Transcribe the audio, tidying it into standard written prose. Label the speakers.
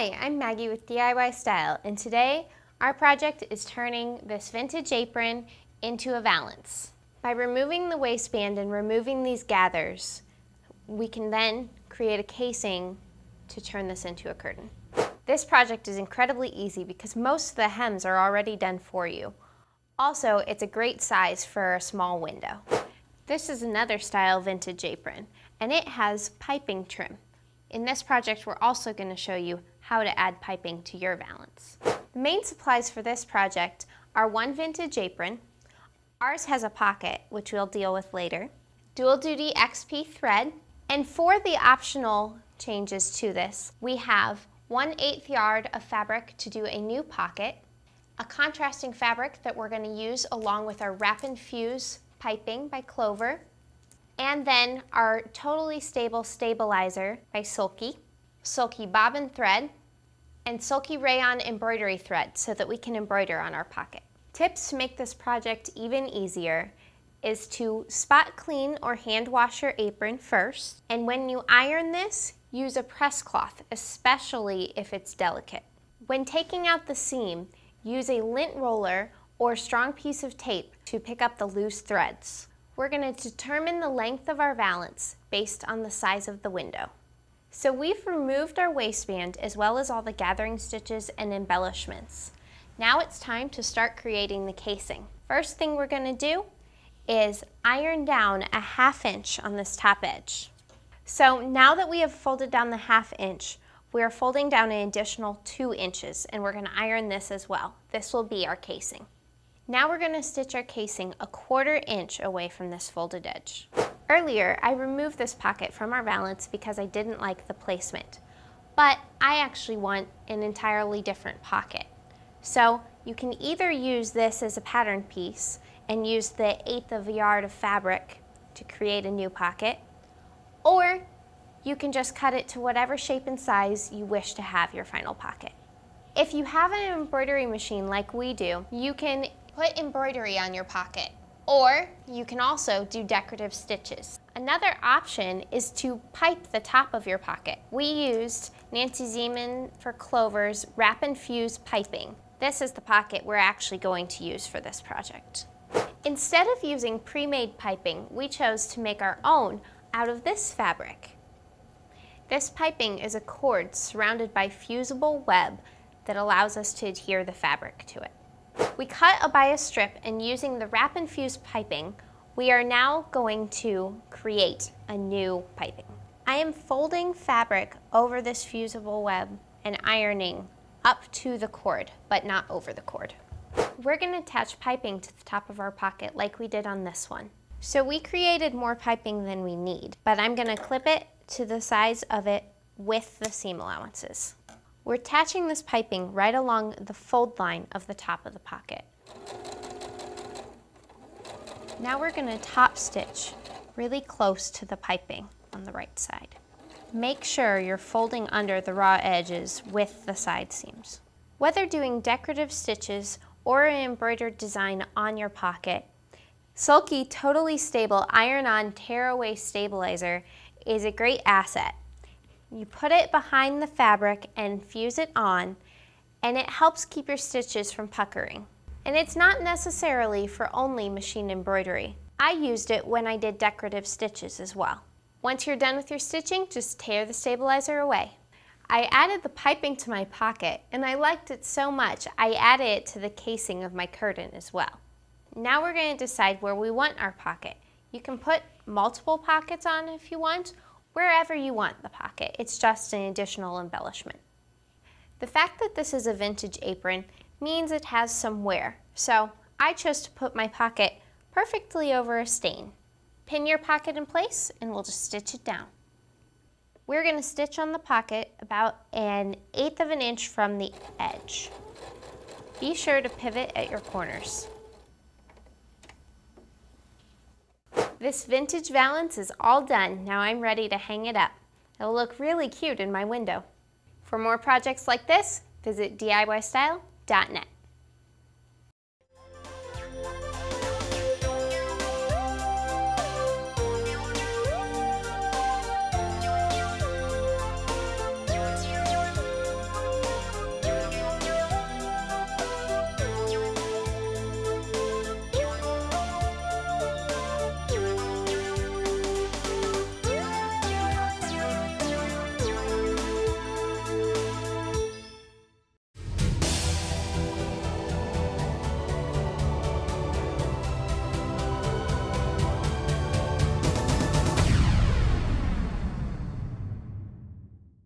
Speaker 1: Hi, I'm Maggie with DIYStyle, and today our project is turning this vintage apron into a valance. By removing the waistband and removing these gathers, we can then create a casing to turn this into a curtain. This project is incredibly easy because most of the hems are already done for you. Also, it's a great size for a small window. This is another style vintage apron, and it has piping trim. In this project, we're also going to show you how to add piping to your valance. The main supplies for this project are one vintage apron. Ours has a pocket, which we'll deal with later, dual duty XP thread, and for the optional changes to this, we have 1/8 yard of fabric to do a new pocket, a contrasting fabric that we're going to use along with our Wrap and Fuse piping by Clover, and then our Totally Stable Stabilizer by Sulky, Sulky bobbin thread, and Sulky rayon embroidery thread so that we can embroider on our pocket. Tips to make this project even easier is to spot clean or hand wash your apron first, and when you iron this, use a press cloth, especially if it's delicate. When taking out the seam, use a lint roller or strong piece of tape to pick up the loose threads. We're going to determine the length of our valance based on the size of the window. So we've removed our waistband as well as all the gathering stitches and embellishments. Now it's time to start creating the casing. First thing we're going to do is iron down a 1/2 inch on this top edge. So now that we have folded down the 1/2 inch, we are folding down an additional 2 inches, and we're going to iron this as well. This will be our casing. Now we're going to stitch our casing a 1/4 inch away from this folded edge. Earlier, I removed this pocket from our valance because I didn't like the placement, but I actually want an entirely different pocket. So you can either use this as a pattern piece and use the 1/8 yard of fabric to create a new pocket, or you can just cut it to whatever shape and size you wish to have your final pocket. If you have an embroidery machine like we do, you can put embroidery on your pocket, or you can also do decorative stitches. Another option is to pipe the top of your pocket. We used Nancy Zeman for Clover's Wrap and Fuse piping. This is the pocket we're actually going to use for this project. Instead of using pre-made piping, we chose to make our own out of this fabric. This piping is a cord surrounded by fusible web that allows us to adhere the fabric to it. We cut a bias strip, and using the Wrap and Fuse piping, we are now going to create a new piping. I am folding fabric over this fusible web and ironing up to the cord, but not over the cord. We're going to attach piping to the top of our pocket like we did on this one. So we created more piping than we need, but I'm going to clip it to the size of it with the seam allowances. We're attaching this piping right along the fold line of the top of the pocket. Now we're going to top stitch really close to the piping on the right side. Make sure you're folding under the raw edges with the side seams. Whether doing decorative stitches or an embroidered design on your pocket, Sulky Totally Stable Iron-On Tear-Away Stabilizer is a great asset. You put it behind the fabric and fuse it on, and it helps keep your stitches from puckering. And it's not necessarily for only machine embroidery. I used it when I did decorative stitches as well. Once you're done with your stitching, just tear the stabilizer away. I added the piping to my pocket, and I liked it so much I added it to the casing of my curtain as well. Now we're going to decide where we want our pocket. You can put multiple pockets on if you want, wherever you want the pocket. It's just an additional embellishment. The fact that this is a vintage apron means it has some wear, so I chose to put my pocket perfectly over a stain. Pin your pocket in place and we'll just stitch it down. We're going to stitch on the pocket about 1/8 inch from the edge. Be sure to pivot at your corners. This vintage valance is all done. Now I'm ready to hang it up. It'll look really cute in my window. For more projects like this, visit DIYStyle.net.